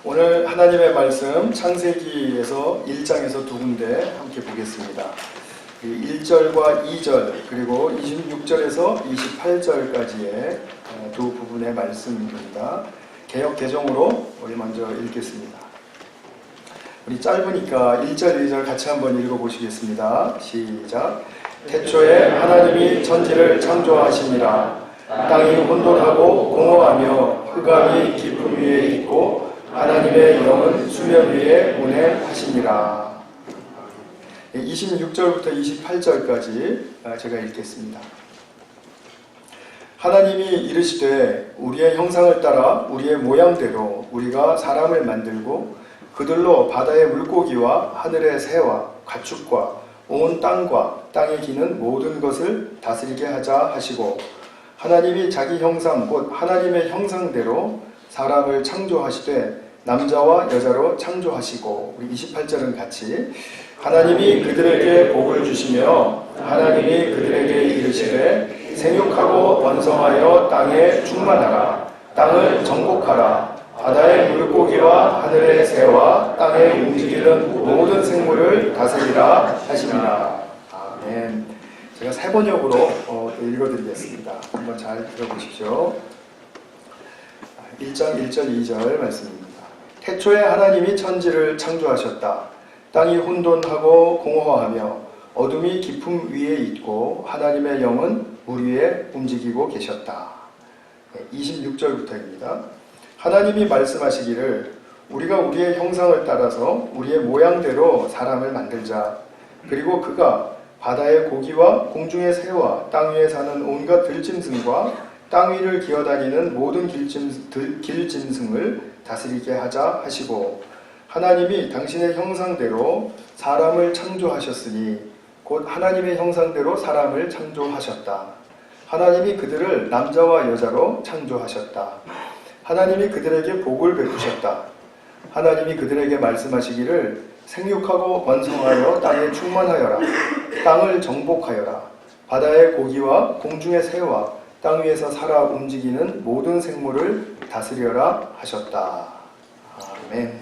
오늘 하나님의 말씀 창세기에서 1장에서 두 군데 함께 보겠습니다. 1절과 2절 그리고 26절에서 28절까지의 두 부분의 말씀입니다. 개역 개정으로 우리 먼저 읽겠습니다. 우리 짧으니까 1절, 2절 같이 한번 읽어보시겠습니다. 시작. 태초에 하나님이 천지를 창조하시니라. 땅이 혼돈하고 공허하며 흑암이 깊음 위에 있고 하나님의 영은 수면 위에 운행하시니라. 26절부터 28절까지 제가 읽겠습니다. 하나님이 이르시되 우리의 형상을 따라 우리의 모양대로 우리가 사람을 만들고 그들로 바다의 물고기와 하늘의 새와 가축과 온 땅과 땅에 기는 모든 것을 다스리게 하자 하시고 하나님이 자기 형상 곧 하나님의 형상대로 사람을 창조하시되 남자와 여자로 창조하시고 우리 28절은 같이 하나님이 그들에게 복을 주시며 하나님이 그들에게 이르시되 생육하고 번성하여 땅에 충만하라 땅을 정복하라 바다의 물고기와 하늘의 새와 땅에 움직이는 모든 생물을 다스리라 하시니라. 아멘. 제가 세 번역으로 읽어드리겠습니다. 한번 잘 들어보십시오. 1장 1절 2절 말씀입니다. 태초에 하나님이 천지를 창조하셨다. 땅이 혼돈하고 공허하며 어둠이 깊음 위에 있고 하나님의 영은 물 위에 움직이고 계셨다. 26절부터입니다. 하나님이 말씀하시기를 우리가 우리의 형상을 따라서 우리의 모양대로 사람을 만들자. 그리고 그가 바다의 고기와 공중의 새와 땅 위에 사는 온갖 들짐승과 땅 위를 기어다니는 모든 길짐승을 다스리게 하자 하시고 하나님이 당신의 형상대로 사람을 창조하셨으니 곧 하나님의 형상대로 사람을 창조하셨다. 하나님이 그들을 남자와 여자로 창조하셨다. 하나님이 그들에게 복을 베푸셨다. 하나님이 그들에게 말씀하시기를 생육하고 번성하여 땅에 충만하여라. 땅을 정복하여라. 바다의 고기와 공중의 새와 땅 위에서 살아 움직이는 모든 생물을 다스려라 하셨다. 아멘.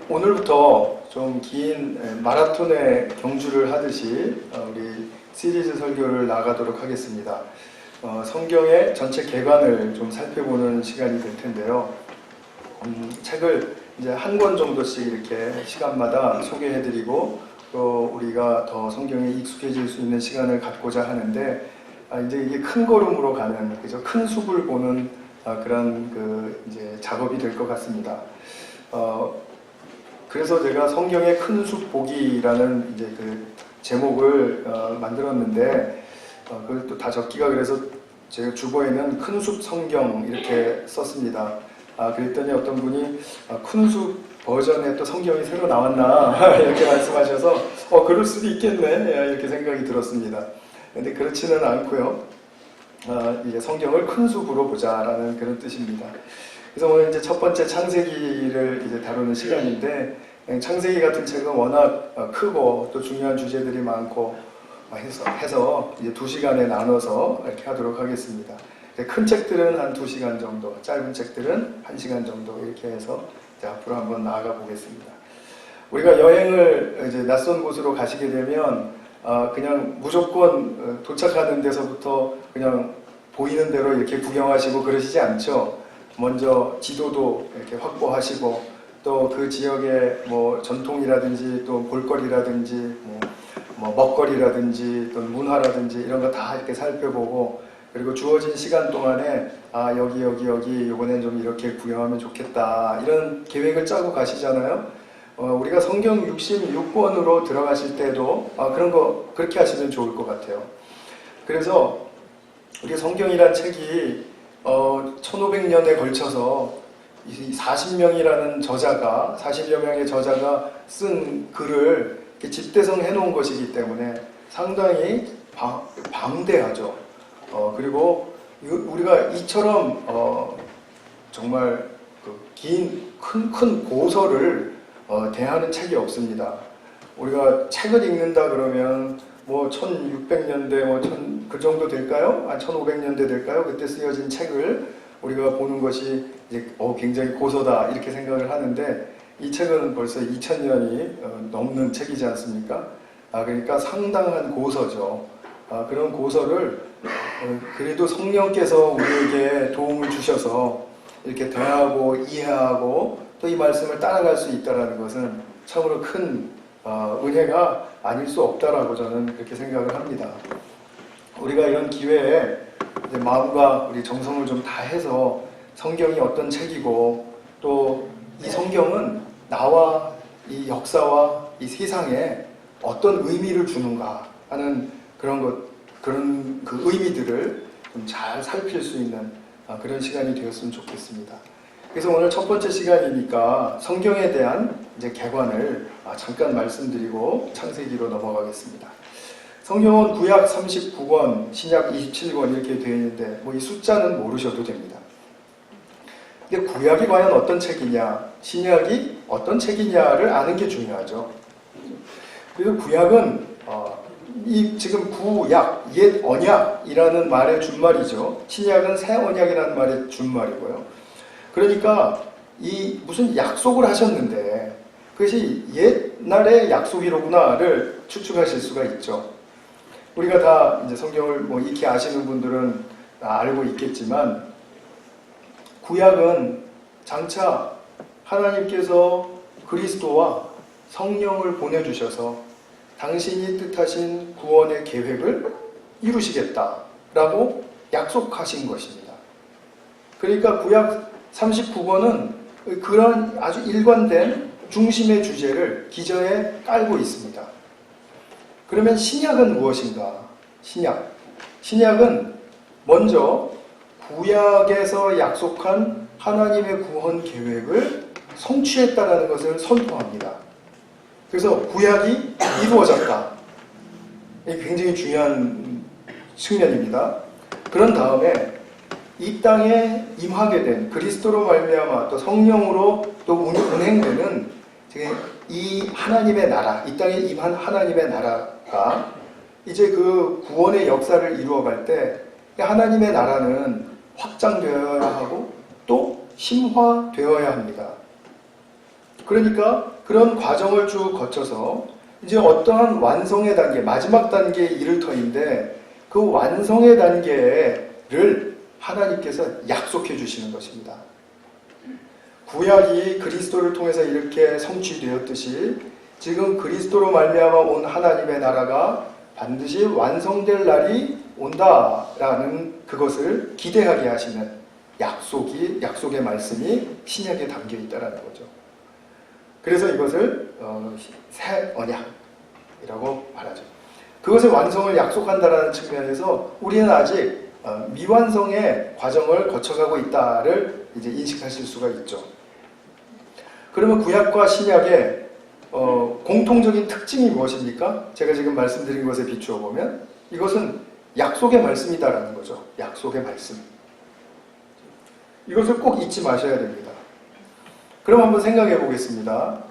오늘부터 좀 긴 마라톤의 경주를 하듯이 우리 시리즈 설교를 나가도록 하겠습니다. 성경의 전체 개관을 좀 살펴보는 시간이 될 텐데요. 책을 이제 한 권 정도씩 이렇게 시간마다 소개해드리고 또 우리가 더 성경에 익숙해질 수 있는 시간을 갖고자 하는데 이제 이게 큰 걸음으로 가는 그죠? 큰 숲을 보는 그런 이제 작업이 될 것 같습니다. 그래서 제가 성경의 큰 숲 보기라는 이제 그 제목을 만들었는데 그걸 또 다 적기가 그래서 제가 주보에는 큰 숲 성경 이렇게 썼습니다. 그랬더니 어떤 분이 큰 숲 버전에 또 성경이 새로 나왔나 이렇게 말씀하셔서 그럴 수도 있겠네 이렇게 생각이 들었습니다. 근데 그렇지는 않고요. 이제 성경을 큰 숲으로 보자라는 그런 뜻입니다. 그래서 오늘 이제 첫 번째 창세기를 이제 다루는 시간인데 창세기 같은 책은 워낙 크고 또 중요한 주제들이 많고 해서 이제 2시간에 나눠서 이렇게 하도록 하겠습니다. 큰 책들은 한 2시간 정도, 짧은 책들은 1시간 정도 이렇게 해서 이제 앞으로 한번 나아가 보겠습니다. 우리가 여행을 이제 낯선 곳으로 가시게 되면 그냥 무조건 도착하는 데서부터 그냥 보이는 대로 이렇게 구경하시고 그러시지 않죠. 먼저 지도도 이렇게 확보하시고 또 그 지역의 뭐 전통이라든지 또 볼거리라든지 뭐 먹거리라든지 또 문화라든지 이런 거 다 이렇게 살펴보고 그리고 주어진 시간 동안에 여기 이번엔 좀 이렇게 구경하면 좋겠다 이런 계획을 짜고 가시잖아요. 우리가 성경 66권으로 들어가실 때도 그런 거 그렇게 하시면 좋을 것 같아요. 그래서 우리 성경이란 책이 1500년에 걸쳐서 40명이라는 저자가 40여 명의 저자가 쓴 글을 집대성 해놓은 것이기 때문에 상당히 방대하죠. 그리고 우리가 이처럼 정말 큰 고서를 대하는 책이 없습니다. 우리가 책을 읽는다 그러면 뭐 1600년대 그 정도 될까요? 1500년대 될까요? 그때 쓰여진 책을 우리가 보는 것이 이제 굉장히 고서다 이렇게 생각을 하는데 이 책은 벌써 2000년이 넘는 책이지 않습니까? 그러니까 상당한 고서죠. 그런 고서를 그래도 성령께서 우리에게 도움을 주셔서 이렇게 대하고 이해하고 또 이 말씀을 따라갈 수 있다는 것은 참으로 큰 은혜가 아닐 수 없다라고 저는 그렇게 생각을 합니다. 우리가 이런 기회에 이제 마음과 우리 정성을 좀 다해서 성경이 어떤 책이고 또 이 성경은 나와 이 역사와 이 세상에 어떤 의미를 주는가 하는 그런 그 의미들을 좀 잘 살필 수 있는 그런 시간이 되었으면 좋겠습니다. 그래서 오늘 첫 번째 시간이니까 성경에 대한 이제 개관을 잠깐 말씀드리고 창세기로 넘어가겠습니다. 성경은 구약 39권, 신약 27권 이렇게 되어 있는데 이 숫자는 모르셔도 됩니다. 근데 구약이 과연 어떤 책이냐, 신약이 어떤 책이냐를 아는 게 중요하죠. 그리고 구약은 이 지금 구약, 옛 언약이라는 말의 준말이죠. 신약은 새 언약이라는 말의 준말이고요. 그러니까 이 무슨 약속을 하셨는데 그것이 옛날의 약속이로구나를 추측하실 수가 있죠. 우리가 다 이제 성경을 익히 아시는 분들은 알고 있겠지만 구약은 장차 하나님께서 그리스도와 성령을 보내주셔서 당신이 뜻하신 구원의 계획을 이루시겠다라고 약속하신 것입니다. 그러니까 구약 39권은 그런 아주 일관된 중심의 주제를 기저에 깔고 있습니다. 그러면 신약은 무엇인가? 신약은 먼저 구약에서 약속한 하나님의 구원 계획을 성취했다라는 것을 선포합니다. 그래서 구약이 이루어졌다. 이게 굉장히 중요한 측면입니다. 그런 다음에 이 땅에 임하게 된 그리스도로 말미암아 또 성령으로 또 운행되는 이 하나님의 나라, 이 땅에 임한 하나님의 나라가 이제 그 구원의 역사를 이루어갈 때 하나님의 나라는 확장되어야 하고 또 심화되어야 합니다. 그러니까 그런 과정을 쭉 거쳐서 이제 어떠한 완성의 단계, 마지막 단계에 이를 터인데 그 완성의 단계를 하나님께서 약속해 주시는 것입니다. 구약이 그리스도를 통해서 이렇게 성취되었듯이 지금 그리스도로 말미암아 온 하나님의 나라가 반드시 완성될 날이 온다라는 그것을 기대하게 하시는 약속의 말씀이 신약에 담겨 있다는 거죠. 그래서 이것을 새 언약이라고 말하죠. 그것의 완성을 약속한다는 측면에서 우리는 아직 미완성의 과정을 거쳐가고 있다를 이제 인식하실 수가 있죠. 그러면 구약과 신약의 공통적인 특징이 무엇입니까? 제가 지금 말씀드린 것에 비추어 보면 이것은 약속의 말씀이다라는 거죠. 약속의 말씀. 이것을 꼭 잊지 마셔야 됩니다. 그럼 한번 생각해 보겠습니다.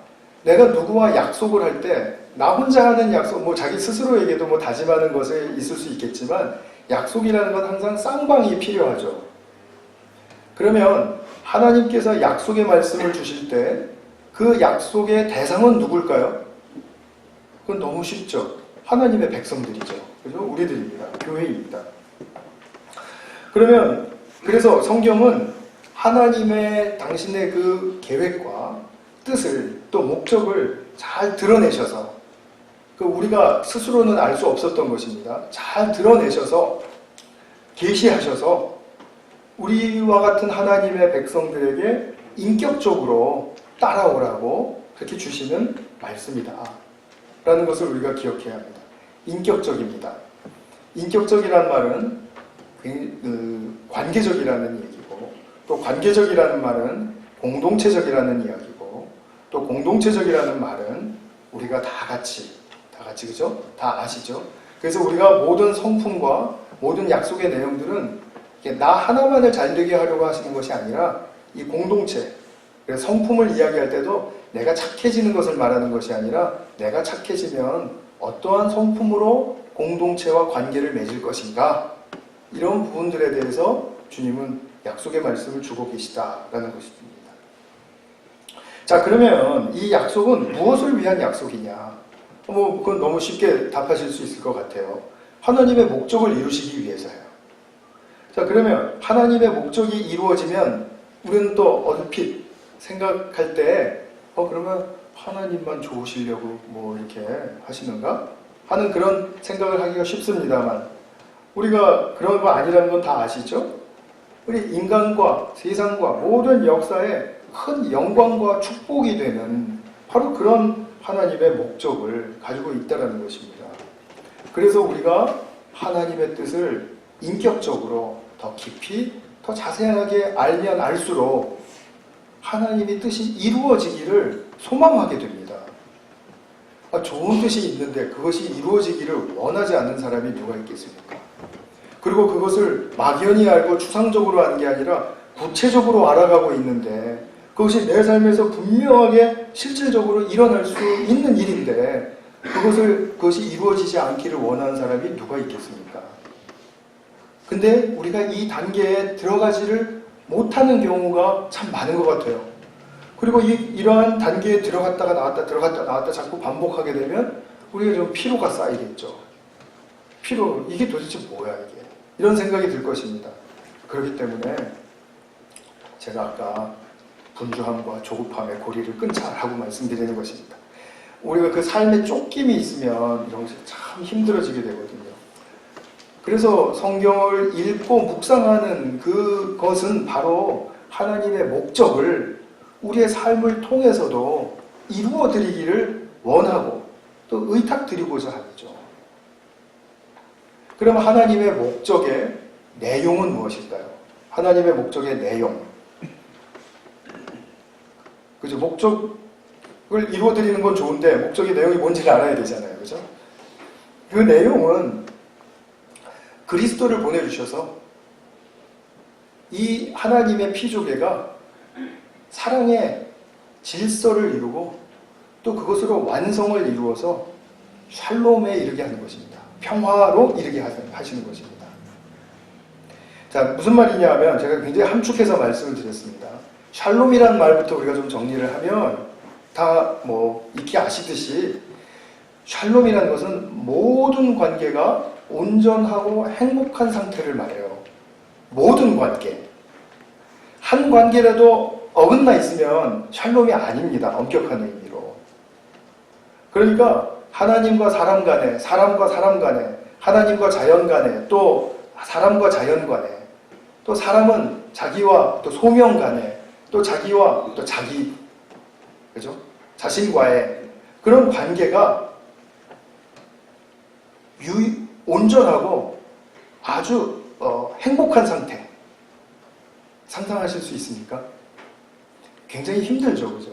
내가 누구와 약속을 할 때 나 혼자 하는 약속, 자기 스스로에게도 다짐하는 것에 있을 수 있겠지만 약속이라는 건 항상 쌍방이 필요하죠. 그러면 하나님께서 약속의 말씀을 주실 때 그 약속의 대상은 누굴까요? 그건 너무 쉽죠. 하나님의 백성들이죠. 그죠? 우리들입니다. 교회입니다. 그래서 성경은 하나님의 당신의 그 계획과 뜻을 또 목적을 잘 드러내셔서 우리가 스스로는 알 수 없었던 것입니다. 잘 드러내셔서 계시하셔서 우리와 같은 하나님의 백성들에게 인격적으로 따라오라고 그렇게 주시는 말씀이다 라는 것을 우리가 기억해야 합니다. 인격적입니다. 인격적이라는 말은 관계적이라는 얘기고 또 관계적이라는 말은 공동체적이라는 이야기고 또 공동체적이라는 말은 우리가 다 같이 그죠? 다 아시죠? 그래서 우리가 모든 성품과 모든 약속의 내용들은 나 하나만을 잘되게 하려고 하시는 것이 아니라 이 공동체, 그래서 성품을 이야기할 때도 내가 착해지는 것을 말하는 것이 아니라 내가 착해지면 어떠한 성품으로 공동체와 관계를 맺을 것인가, 이런 부분들에 대해서 주님은 약속의 말씀을 주고 계시다라는 것입니다. 자, 그러면 이 약속은 무엇을 위한 약속이냐? 그건 너무 쉽게 답하실 수 있을 것 같아요. 하나님의 목적을 이루시기 위해서요. 자, 그러면 하나님의 목적이 이루어지면 우리는 또 얼핏 생각할 때 그러면 하나님만 좋으시려고 이렇게 하시는가? 하는 그런 생각을 하기가 쉽습니다만 우리가 그런 거 아니라는 건 다 아시죠? 우리 인간과 세상과 모든 역사에 큰 영광과 축복이 되는 바로 그런 하나님의 목적을 가지고 있다는 것입니다. 그래서 우리가 하나님의 뜻을 인격적으로 더 깊이, 더 자세하게 알면 알수록 하나님의 뜻이 이루어지기를 소망하게 됩니다. 좋은 뜻이 있는데 그것이 이루어지기를 원하지 않는 사람이 누가 있겠습니까? 그리고 그것을 막연히 알고 추상적으로 하는 게 아니라 구체적으로 알아가고 있는데 그것이 내 삶에서 분명하게 실질적으로 일어날 수 있는 일인데 그것이 이루어지지 않기를 원하는 사람이 누가 있겠습니까? 근데 우리가 이 단계에 들어가지를 못하는 경우가 참 많은 것 같아요. 그리고 이러한 단계에 들어갔다가 나왔다 자꾸 반복하게 되면 우리가 좀 피로가 쌓이겠죠. 이게 도대체 뭐야 이게? 이런 생각이 들 것입니다. 그렇기 때문에 제가 아까 분주함과 조급함의 고리를 끊자라고 말씀드리는 것입니다. 우리가 그 삶에 쫓김이 있으면 이런 것이 참 힘들어지게 되거든요. 그래서 성경을 읽고 묵상하는 그것은 바로 하나님의 목적을 우리의 삶을 통해서도 이루어드리기를 원하고 또 의탁드리고자 하죠. 그럼 하나님의 목적의 내용은 무엇일까요? 하나님의 목적의 내용. 그죠? 목적을 이루어드리는 건 좋은데 목적의 내용이 뭔지를 알아야 되잖아요. 그죠? 그 내용은 그리스도를 보내주셔서 이 하나님의 피조계가 사랑의 질서를 이루고 또 그것으로 완성을 이루어서 샬롬에 이르게 하는 것입니다. 평화로 이르게 하시는 것입니다. 자, 무슨 말이냐 하면 제가 굉장히 함축해서 말씀을 드렸습니다. 샬롬이라는 말부터 우리가 좀 정리를 하면 다 익히 아시듯이 샬롬이라는 것은 모든 관계가 온전하고 행복한 상태를 말해요. 모든 관계. 한 관계라도 어긋나 있으면 샬롬이 아닙니다. 엄격한 의미로. 그러니까 하나님과 사람 간에, 사람과 사람 간에, 하나님과 자연 간에, 또 사람과 자연 간에, 또 사람은 자기와 또 소명 간에, 또 자기와 또 자기, 그죠? 자신과의 그런 관계가 온전하고 아주 행복한 상태. 상상하실 수 있습니까? 굉장히 힘들죠, 그죠?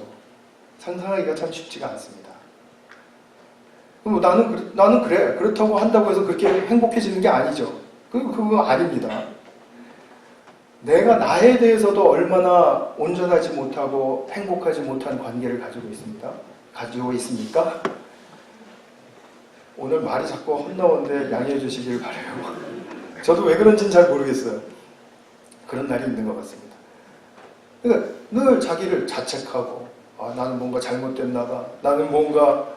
상상하기가 참 쉽지가 않습니다. 나는 그래. 그렇다고 한다고 해서 그렇게 행복해지는 게 아니죠. 그거 아닙니다. 내가 나에 대해서도 얼마나 온전하지 못하고 행복하지 못한 관계를 가지고 있습니까? 오늘 말이 자꾸 헛나오는데 양해해 주시길 바라요. 저도 왜 그런지는 잘 모르겠어요. 그런 날이 있는 것 같습니다. 그러니까 늘 자기를 자책하고 나는 뭔가 잘못됐나 봐. 나는 뭔가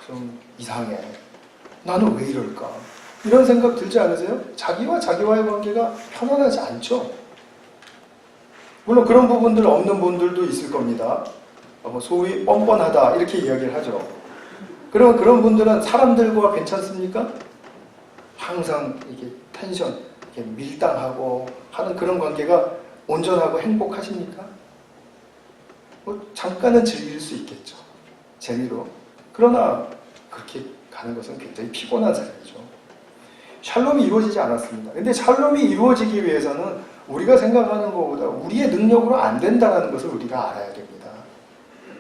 좀 이상해. 나는 왜 이럴까? 이런 생각 들지 않으세요? 자기와 자기와의 관계가 편안하지 않죠? 물론 그런 부분들 없는 분들도 있을 겁니다. 소위 뻔뻔하다 이렇게 이야기를 하죠. 그러면 그런 분들은 사람들과 괜찮습니까? 항상 이게 텐션, 이렇게 밀당하고 하는 그런 관계가 온전하고 행복하십니까? 잠깐은 즐길 수 있겠죠. 재미로. 그러나 그렇게 가는 것은 굉장히 피곤한 삶이죠. 샬롬이 이루어지지 않았습니다. 근데 샬롬이 이루어지기 위해서는 우리가 생각하는 것보다 우리의 능력으로 안 된다는 것을 우리가 알아야 됩니다.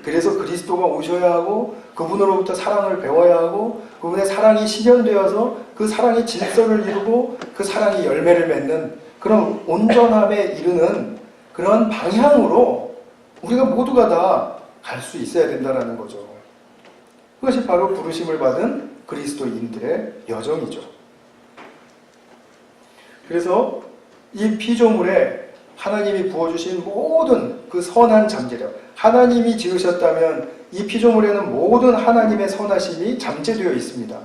그래서 그리스도가 오셔야 하고 그분으로부터 사랑을 배워야 하고 그분의 사랑이 실현되어서 그 사랑의 질서를 이루고 그 사랑이 열매를 맺는 그런 온전함에 이르는 그런 방향으로 우리가 모두가 다 갈 수 있어야 된다는 거죠. 그것이 바로 부르심을 받은 그리스도인들의 여정이죠. 그래서 이 피조물에 하나님이 부어주신 모든 그 선한 잠재력, 하나님이 지으셨다면 이 피조물에는 모든 하나님의 선하심이 잠재되어 있습니다.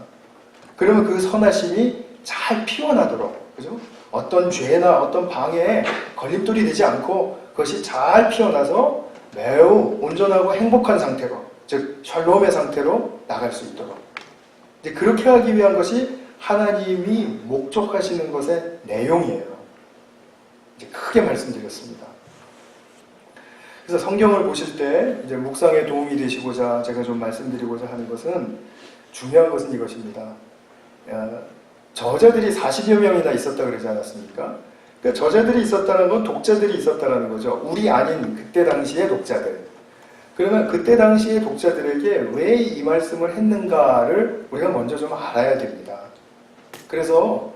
그러면 그 선하심이 잘 피어나도록, 그죠? 어떤 죄나 어떤 방해에 걸림돌이 되지 않고 그것이 잘 피어나서 매우 온전하고 행복한 상태로, 즉 샬롬의 상태로 나갈 수 있도록. 이제 그렇게 하기 위한 것이 하나님이 목적하시는 것의 내용이에요. 이제 크게 말씀드렸습니다. 그래서 성경을 보실 때 이제 묵상에 도움이 되시고자 제가 좀 말씀드리고자 하는 것은, 중요한 것은 이것입니다. 저자들이 40여 명이나 있었다 그러지 않았습니까? 그러니까 저자들이 있었다는 건 독자들이 있었다는 거죠. 우리 아닌 그때 당시의 독자들. 그러면 그때 당시의 독자들에게 왜 이 말씀을 했는가를 우리가 먼저 좀 알아야 됩니다. 그래서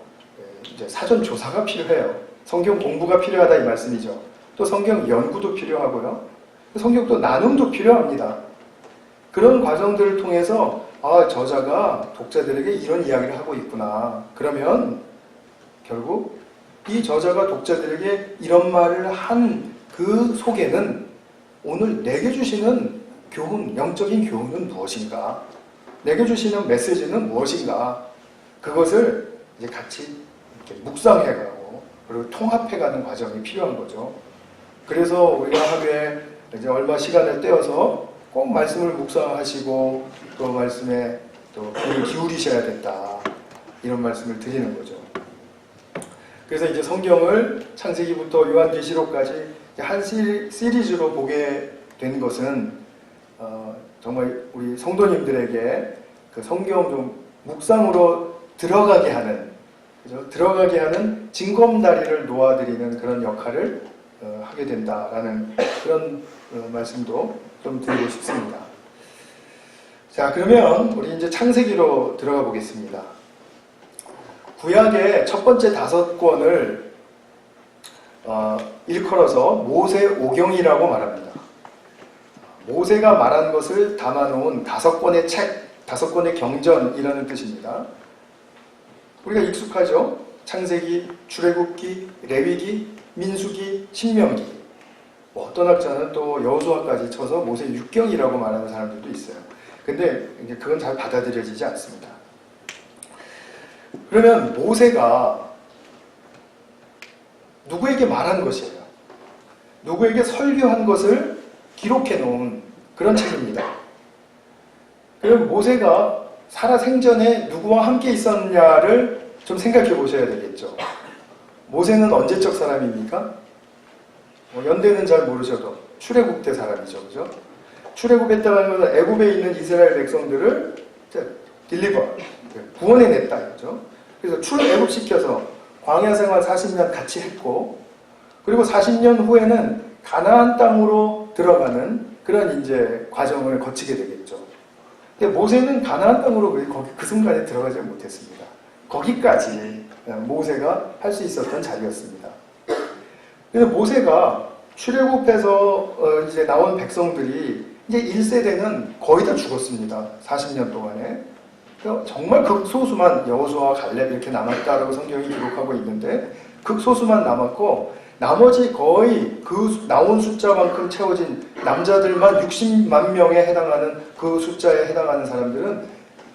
이제 사전 조사가 필요해요. 성경 공부가 필요하다 이 말씀이죠. 또 성경 연구도 필요하고요. 성경도 나눔도 필요합니다. 그런 과정들을 통해서 저자가 독자들에게 이런 이야기를 하고 있구나. 그러면 결국 이 저자가 독자들에게 이런 말을 한 그 속에는 오늘 내게 주시는 교훈, 영적인 교훈은 무엇인가? 내게 주시는 메시지는 무엇인가? 그것을 이제 같이 이렇게 묵상해가고 그리고 통합해가는 과정이 필요한 거죠. 그래서 우리가 하루에 이제 얼마 시간을 떼어서 꼭 말씀을 묵상하시고 또 말씀에 또 귀를 기울이셔야 된다. 이런 말씀을 드리는 거죠. 그래서 이제 성경을 창세기부터 요한계시록까지 한 시리즈로 보게 된 것은 정말 우리 성도님들에게 그 성경 좀 묵상으로 들어가게 하는, 그죠? 들어가게 하는 징검다리를 놓아드리는 그런 역할을 하게 된다라는 그런 말씀도 좀 드리고 싶습니다. 자, 그러면 우리 이제 창세기로 들어가 보겠습니다. 구약의 첫 번째 5권을 일컬어서 모세오경이라고 말합니다. 모세가 말한 것을 담아놓은 5권의 책, 5권의 경전이라는 뜻입니다. 우리가 익숙하죠? 창세기, 출애굽기, 레위기, 민수기, 신명기. 어떤 학자는 또 여호수아까지 쳐서 모세 6경이라고 말하는 사람들도 있어요. 근데 그건 잘 받아들여지지 않습니다. 그러면 모세가 누구에게 말한 것이에요? 누구에게 설교한 것을 기록해 놓은 그런 책입니다. 그럼 모세가 살아생전에 누구와 함께 있었냐를 좀 생각해 보셔야 되겠죠. 모세는 언제적 사람입니까? 연대는 잘 모르셔도 출애굽 때 사람이죠. 그죠? 출애굽했다는 것은 애굽에 있는 이스라엘 백성들을 구원해냈다. 그죠? 그래서 출애굽시켜서 광야 생활 40년 같이 했고, 그리고 40년 후에는 가나안 땅으로 들어가는 그런 이제 과정을 거치게 되겠죠. 근데 모세는 가나안 땅으로 그 순간에 들어가지 못했습니다. 거기까지 모세가 할 수 있었던 자리였습니다. 그래서 모세가 출애굽해서 이제 나온 백성들이 이제 1세대는 거의 다 죽었습니다. 40년 동안에. 정말 극소수만 여호수아와 갈렙 이렇게 남았다라고 성경이 기록하고 있는데, 극소수만 남았고 나머지 거의 그 나온 숫자만큼 채워진 남자들만 60만 명에 해당하는 그 숫자에 해당하는 사람들은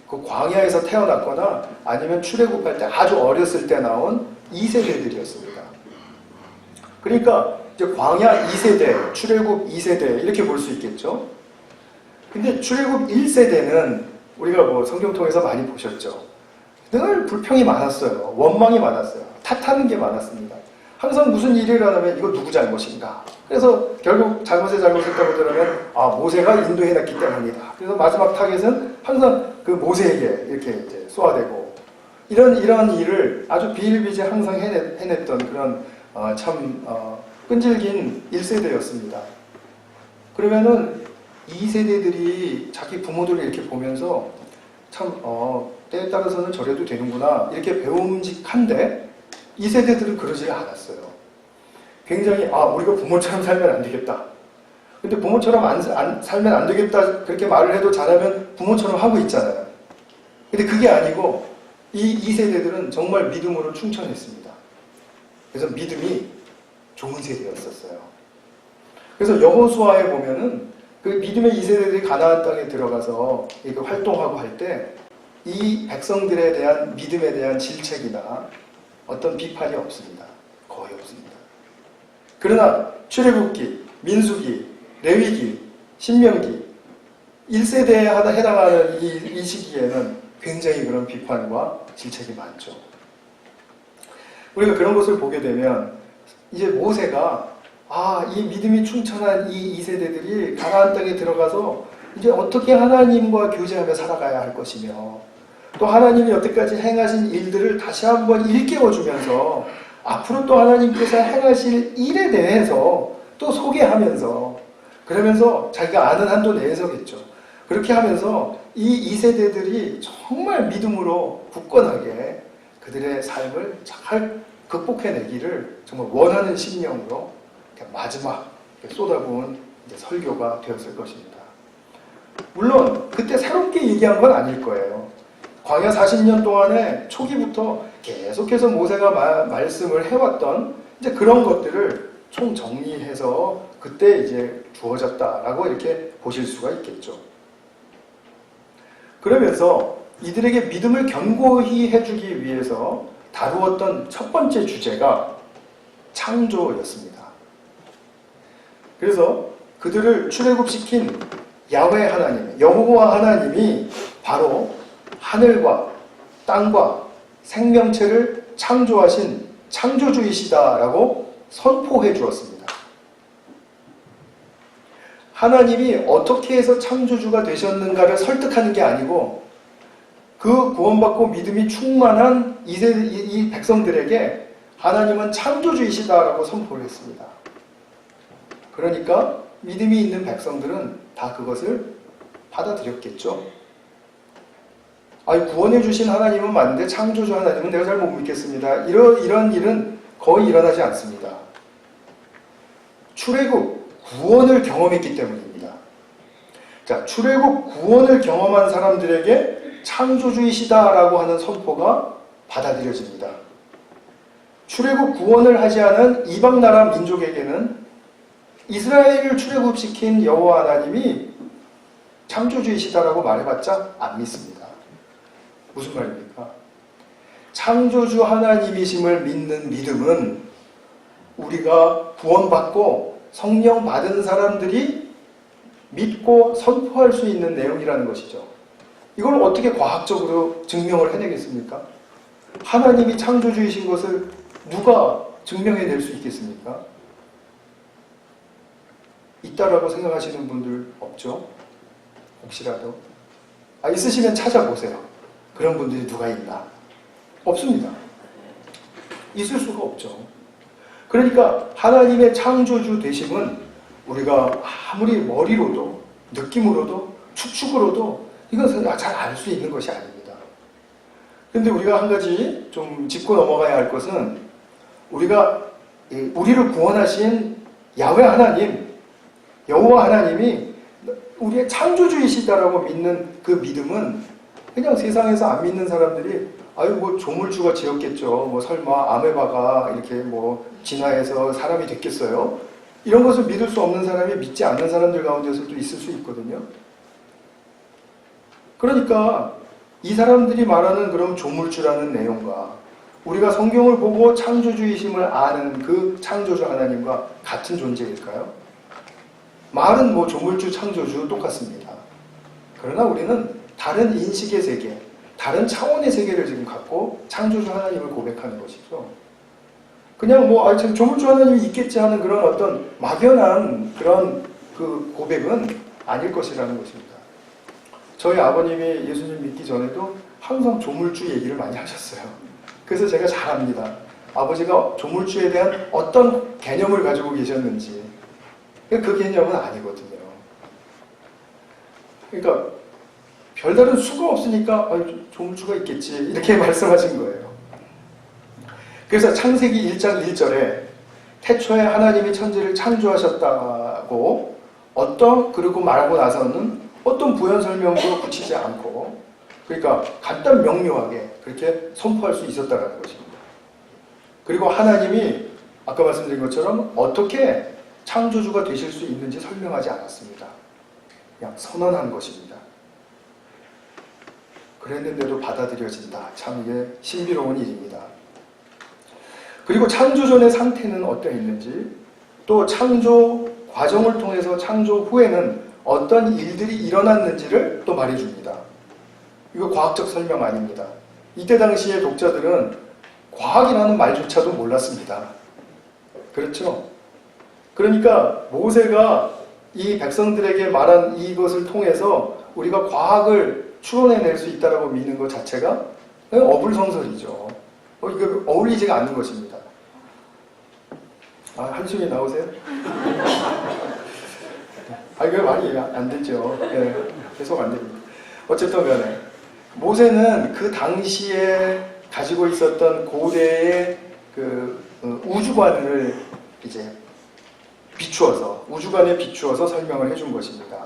그 광야에서 태어났거나 아니면 출애굽할 때 아주 어렸을 때 나온 2세대들이었습니다. 그러니까 이제 광야 2세대, 출애굽 2세대 이렇게 볼 수 있겠죠. 근데 출애굽 1세대는 우리가 뭐 성경 통해서 많이 보셨죠. 늘 불평이 많았어요. 원망이 많았어요. 탓하는 게 많았습니다. 항상 무슨 일을 하면 이거 누구 잘못인가. 그래서 결국 잘못했다고 들으면 모세가 인도해놨기 때문이다. 그래서 마지막 타겟은 항상 그 모세에게 이렇게 이제 쏘아대고 이런 일을 아주 비일비재 항상 해냈던 그런 참 끈질긴 1세대였습니다. 그러면은 2세대들이 자기 부모들을 이렇게 보면서 참 때에 따라서는 저래도 되는구나 이렇게 배움직한데 2세대들은 그러지 않았어요. 굉장히 우리가 부모처럼 살면 안 되겠다. 근데 부모처럼 살면 안 되겠다 그렇게 말을 해도 잘하면 부모처럼 하고 있잖아요. 근데 그게 아니고 이 2세대들은 정말 믿음으로 충천했습니다. 그래서 믿음이 좋은 세대였었어요. 그래서 여호수아에 보면은 그 믿음의 2세대들이 가나안 땅에 들어가서 활동하고 할 때 이 백성들에 대한 믿음에 대한 질책이나 어떤 비판이 없습니다. 거의 없습니다. 그러나 출애굽기, 민수기, 레위기, 신명기 1세대에 해당하는 이 시기에는 굉장히 그런 비판과 질책이 많죠. 우리가 그런 것을 보게 되면 이제 모세가 이 믿음이 충천한 이 2세대들이 가나안 땅에 들어가서 이제 어떻게 하나님과 교제하며 살아가야 할 것이며 또 하나님이 여태까지 행하신 일들을 다시 한번 일깨워주면서 앞으로 또 하나님께서 행하실 일에 대해서 또 소개하면서 그러면서 자기가 아는 한도 내에서겠죠. 그렇게 하면서 이 2세대들이 정말 믿음으로 굳건하게 그들의 삶을 잘 극복해내기를 정말 원하는 심령으로 마지막 쏟아부은 설교가 되었을 것입니다. 물론 그때 새롭게 얘기한 건 아닐 거예요. 광야 40년 동안에 초기부터 계속해서 모세가 말씀을 해왔던 이제 그런 것들을 총 정리해서 그때 이제 주어졌다라고 이렇게 보실 수가 있겠죠. 그러면서 이들에게 믿음을 견고히 해주기 위해서 다루었던 첫 번째 주제가 창조였습니다. 그래서 그들을 출애굽시킨 야훼 하나님, 여호와 하나님이 바로 하늘과 땅과 생명체를 창조하신 창조주이시다라고 선포해 주었습니다. 하나님이 어떻게 해서 창조주가 되셨는가를 설득하는 게 아니고 그 구원받고 믿음이 충만한 이 백성들에게 하나님은 창조주이시다라고 선포를 했습니다. 그러니까 믿음이 있는 백성들은 다 그것을 받아들였겠죠. 구원해 주신 하나님은 맞는데 창조주 하나님은 내가 잘 못 믿겠습니다. 이런 일은 거의 일어나지 않습니다. 출애굽 구원을 경험했기 때문입니다. 자, 출애굽 구원을 경험한 사람들에게 창조주이시다라고 하는 선포가 받아들여집니다. 출애굽 구원을 하지 않은 이방 나라 민족에게는 이스라엘을 출애굽시킨 여호와 하나님이 창조주이시다라고 말해봤자 안 믿습니다. 무슨 말입니까? 창조주 하나님이심을 믿는 믿음은 우리가 구원받고 성령 받은 사람들이 믿고 선포할 수 있는 내용이라는 것이죠. 이걸 어떻게 과학적으로 증명을 해내겠습니까? 하나님이 창조주이신 것을 누가 증명해낼 수 있겠습니까? 있다라고 생각하시는 분들 없죠? 혹시라도 있으시면 찾아보세요. 그런 분들이 누가 있나? 없습니다. 있을 수가 없죠. 그러니까 하나님의 창조주 되심은 우리가 아무리 머리로도 느낌으로도 추측으로도 이것은 잘 알 수 있는 것이 아닙니다. 그런데 우리가 한 가지 좀 짚고 넘어가야 할 것은 우리가 우리를 구원하신 야훼 하나님, 여호와 하나님이 우리의 창조주이시다라고 믿는 그 믿음은 그냥 세상에서 안 믿는 사람들이 조물주가 지었겠죠. 설마 아메바가 이렇게 진화해서 사람이 됐겠어요? 이런 것을 믿을 수 없는 사람이 믿지 않는 사람들 가운데서도 있을 수 있거든요. 그러니까 이 사람들이 말하는 그런 조물주라는 내용과 우리가 성경을 보고 창조주이심을 아는 그 창조주 하나님과 같은 존재일까요? 말은 조물주, 창조주 똑같습니다. 그러나 우리는 다른 인식의 세계, 다른 차원의 세계를 지금 갖고 창조주 하나님을 고백하는 것이죠. 그냥 조물주 하나님이 있겠지 하는 그런 어떤 막연한 그런 그 고백은 아닐 것이라는 것입니다. 저희 아버님이 예수님 믿기 전에도 항상 조물주 얘기를 많이 하셨어요. 그래서 제가 잘 압니다. 아버지가 조물주에 대한 어떤 개념을 가지고 계셨는지. 그 개념은 아니거든요. 그러니까 별다른 수가 없으니까 조물주가 있겠지 이렇게 말씀하신 거예요. 그래서 창세기 1장 1절에 태초에 하나님이 천지를 창조하셨다고 그리고 말하고 나서는 어떤 부연 설명도 붙이지 않고 그러니까 간단 명료하게 그렇게 선포할 수 있었다는 것입니다. 그리고 하나님이 아까 말씀드린 것처럼 어떻게 창조주가 되실 수 있는지 설명하지 않았습니다. 그냥 선언한 것입니다. 그랬는데도 받아들여진다. 참 이게 신비로운 일입니다. 그리고 창조 전의 상태는 어떠했는지, 또 창조 과정을 통해서 창조 후에는 어떤 일들이 일어났는지를 또 말해줍니다. 이거 과학적 설명 아닙니다. 이때 당시의 독자들은 과학이라는 말조차도 몰랐습니다. 그렇죠? 그러니까 모세가 이 백성들에게 말한 이것을 통해서 우리가 과학을 추론해낼 수 있다고 믿는 것 자체가 어불성설이죠. 이거 어울리지가 않는 것입니다. 한숨이 나오세요? 이거 말이 안 되죠. 네, 계속 안 됩니다. 어쨌든 간에 모세는 그 당시에 가지고 있었던 고대의 그 우주관을 이제 우주관에 비추어서 설명을 해준 것입니다.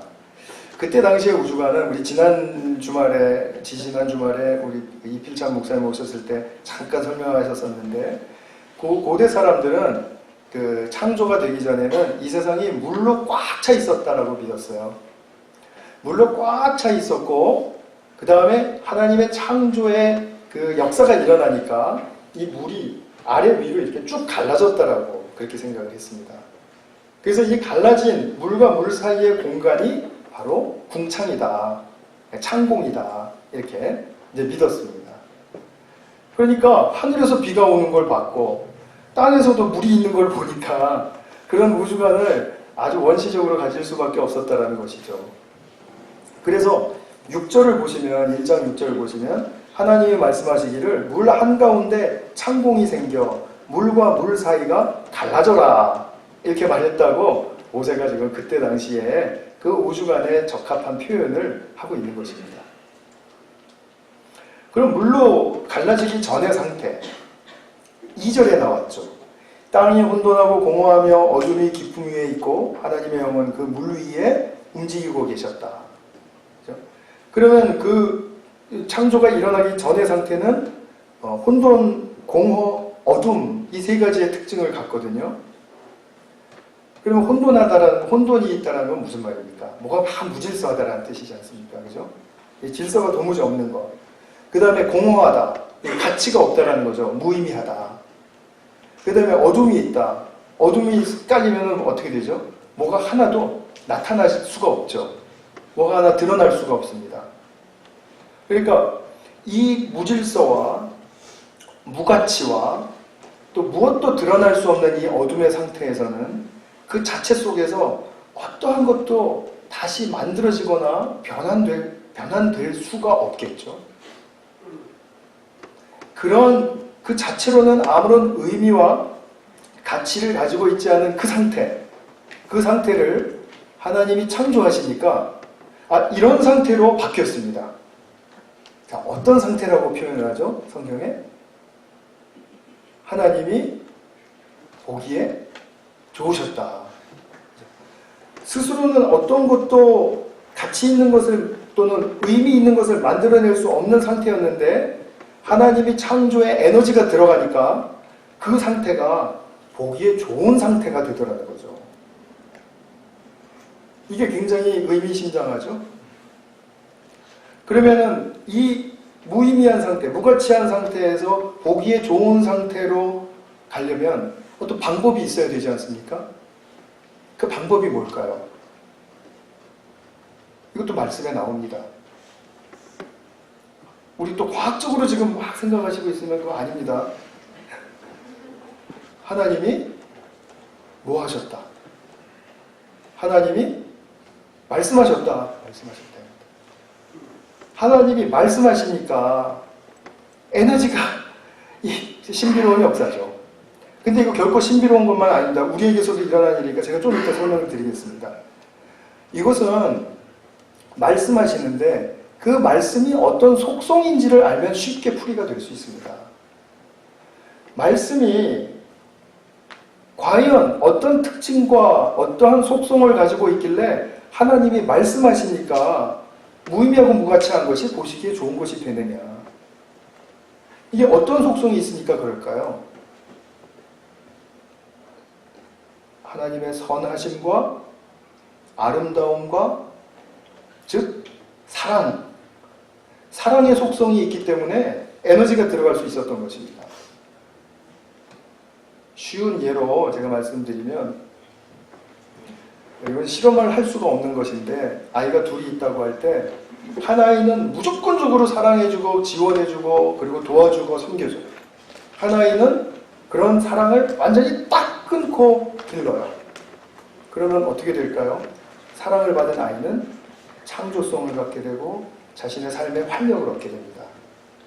그때 당시의 우주관은 우리 지지난 주말에 우리 이필찬 목사님 오셨을 때 잠깐 설명하셨었는데, 고대 사람들은 그 창조가 되기 전에는 이 세상이 물로 꽉 차 있었다라고 믿었어요. 물로 꽉 차 있었고, 그 다음에 하나님의 창조의 그 역사가 일어나니까 이 물이 아래 위로 이렇게 쭉 갈라졌다라고 그렇게 생각을 했습니다. 그래서 이 갈라진 물과 물 사이의 공간이 바로 궁창이다, 창공이다, 이렇게 이제 믿었습니다. 그러니까 하늘에서 비가 오는 걸 봤고 땅에서도 물이 있는 걸 보니까 그런 우주관을 아주 원시적으로 가질 수밖에 없었다라는 것이죠. 그래서 6절을 보시면, 1장 6절을 보시면 하나님이 말씀하시기를 물 한가운데 창공이 생겨 물과 물 사이가 갈라져라, 이렇게 말했다고 모세가 지금 그때 당시에 그 우주관에 적합한 표현을 하고 있는 것입니다. 그럼 물로 갈라지기 전의 상태, 2절에 나왔죠. 땅이 혼돈하고 공허하며 어둠이 깊음 위에 있고 하나님의 영은 그 물 위에 움직이고 계셨다. 그렇죠? 그러면 그 창조가 일어나기 전의 상태는 혼돈, 공허, 어둠, 이 세 가지의 특징을 갖거든요. 그러면 혼돈이 있다는 건 무슨 말입니까? 뭐가 막 무질서하다라는 뜻이지 않습니까? 그죠? 질서가 도무지 없는 것. 그 다음에 공허하다, 가치가 없다라는 거죠. 무의미하다. 그 다음에 어둠이 있다. 어둠이 깔리면 어떻게 되죠? 뭐가 하나도 나타날 수가 없죠. 뭐가 하나 드러날 수가 없습니다. 그러니까 이 무질서와 무가치와 또 무엇도 드러날 수 없는 이 어둠의 상태에서는 그 자체 속에서 어떠한 것도 다시 만들어지거나 변환될 수가 없겠죠. 그런 그 자체로는 아무런 의미와 가치를 가지고 있지 않은 그 상태를 하나님이 창조하시니까 이런 상태로 바뀌었습니다. 자, 어떤 상태라고 표현을 하죠? 성경에? 하나님이 보기에 좋으셨다. 스스로는 어떤 것도 가치 있는 것을 또는 의미 있는 것을 만들어낼 수 없는 상태였는데 하나님이 창조에 에너지가 들어가니까 그 상태가 보기에 좋은 상태가 되더라는 거죠. 이게 굉장히 의미심장하죠. 그러면은 이 무의미한 상태, 무가치한 상태에서 보기에 좋은 상태로 가려면 어떤 방법이 있어야 되지 않습니까? 그 방법이 뭘까요? 이것도 말씀에 나옵니다. 우리 또 과학적으로 지금 막 생각하시고 있으면 그거 아닙니다. 하나님이 뭐 하셨다? 하나님이 말씀하셨다. 하나님이 말씀하시니까 에너지가 신비로운 역사죠. 근데 이거 결코 신비로운 것만 아닙니다. 우리에게서도 일어난 일이니까 제가 좀 이따 설명을 드리겠습니다. 이것은 말씀하시는데 그 말씀이 어떤 속성인지를 알면 쉽게 풀이가 될 수 있습니다. 말씀이 과연 어떤 특징과 어떠한 속성을 가지고 있길래 하나님이 말씀하시니까 무의미하고 무가치한 것이 보시기에 좋은 것이 되느냐. 이게 어떤 속성이 있으니까 그럴까요? 하나님의 선하심과 아름다움과 즉 사랑의 속성이 있기 때문에 에너지가 들어갈 수 있었던 것입니다. 쉬운 예로 제가 말씀드리면, 이건 실험을 할 수가 없는 것인데, 아이가 둘이 있다고 할 때 한 아이는 무조건적으로 사랑해주고 지원해주고 그리고 도와주고 섬겨줘요. 한 아이는 그런 사랑을 완전히 딱 끊고 길러요. 그러면 어떻게 될까요? 사랑을 받은 아이는 창조성을 갖게 되고 자신의 삶의 활력을 얻게 됩니다.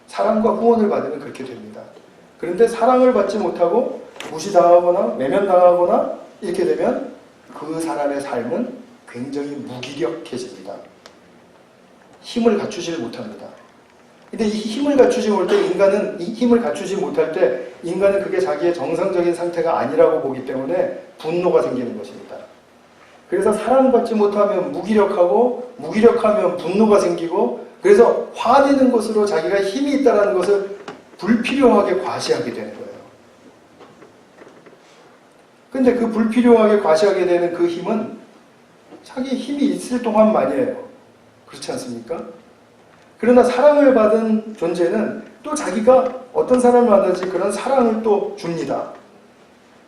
사랑과 후원을 받으면 그렇게 됩니다. 그런데 사랑을 받지 못하고 무시당하거나 외면당하거나 이렇게 되면 그 사람의 삶은 굉장히 무기력해집니다. 힘을 갖추질 못합니다. 근데 이 힘을 갖추지 못할 때 인간은, 이 힘을 갖추지 못할 때 인간은 그게 자기의 정상적인 상태가 아니라고 보기 때문에 분노가 생기는 것입니다. 그래서 사랑받지 못하면 무기력하고, 무기력하면 분노가 생기고, 그래서 화내는 것으로 자기가 힘이 있다는 것을 불필요하게 과시하게 되는 거예요. 근데 그 불필요하게 과시하게 되는 그 힘은 자기 힘이 있을 동안만이에요. 그렇지 않습니까? 그러나 사랑을 받은 존재는 또 자기가 어떤 사람을 만나지 그런 사랑을 또 줍니다.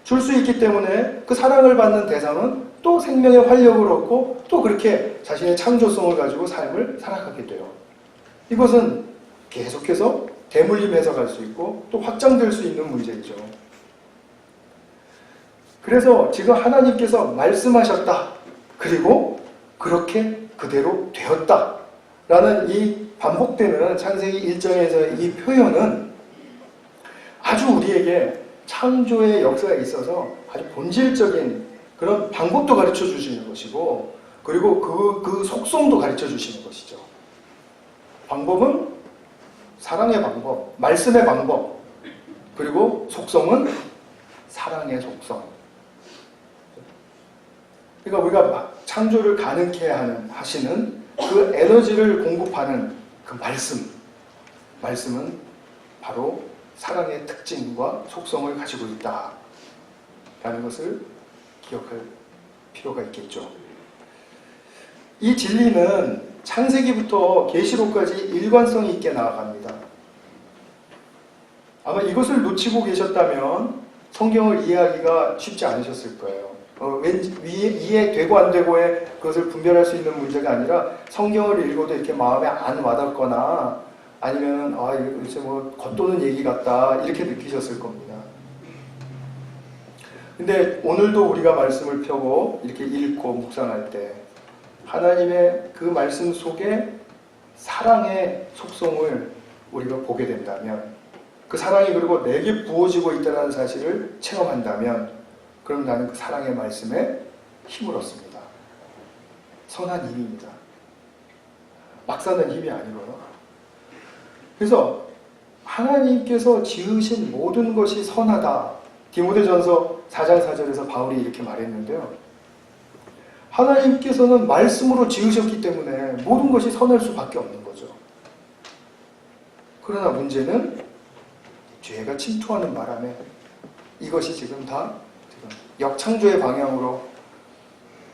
줄 수 있기 때문에 그 사랑을 받는 대상은 또 생명의 활력을 얻고 또 그렇게 자신의 창조성을 가지고 삶을 살아가게 돼요. 이것은 계속해서 대물림해서 갈 수 있고 또 확장될 수 있는 문제이죠. 그래서 지금 하나님께서 말씀하셨다. 그리고 그렇게 그대로 되었다. 라는 이 반복되는 창세기 1장에서의 이 표현은 아주 우리에게 창조의 역사에 있어서 아주 본질적인 그런 방법도 가르쳐 주시는 것이고, 그리고 그 속성도 가르쳐 주시는 것이죠. 방법은 사랑의 방법, 말씀의 방법, 그리고 속성은 사랑의 속성. 그러니까 우리가 창조를 가능케 하시는 그 에너지를 공급하는 그 말씀은 바로 사랑의 특징과 속성을 가지고 있다라는 것을 기억할 필요가 있겠죠. 이 진리는 창세기부터 계시록까지 일관성 있게 나아갑니다. 아마 이것을 놓치고 계셨다면 성경을 이해하기가 쉽지 않으셨을 거예요. 왠지 이해되고 안 되고의 그것을 분별할 수 있는 문제가 아니라 성경을 읽어도 이렇게 마음에 안 와닿거나 아니면 이거 이제 뭐 겉도는 얘기 같다 이렇게 느끼셨을 겁니다. 근데 오늘도 우리가 말씀을 펴고 이렇게 읽고 묵상할 때 하나님의 그 말씀 속에 사랑의 속성을 우리가 보게 된다면, 그 사랑이 그리고 내게 부어지고 있다는 사실을 체험한다면, 그럼 나는 그 사랑의 말씀에 힘을 얻습니다. 선한 힘입니다. 막 사는 힘이 아니고요. 그래서 하나님께서 지으신 모든 것이 선하다. 디모데전서 4장 4절에서 바울이 이렇게 말했는데요. 하나님께서는 말씀으로 지으셨기 때문에 모든 것이 선할 수밖에 없는 거죠. 그러나 문제는 죄가 침투하는 바람에 이것이 지금 다 역창조의 방향으로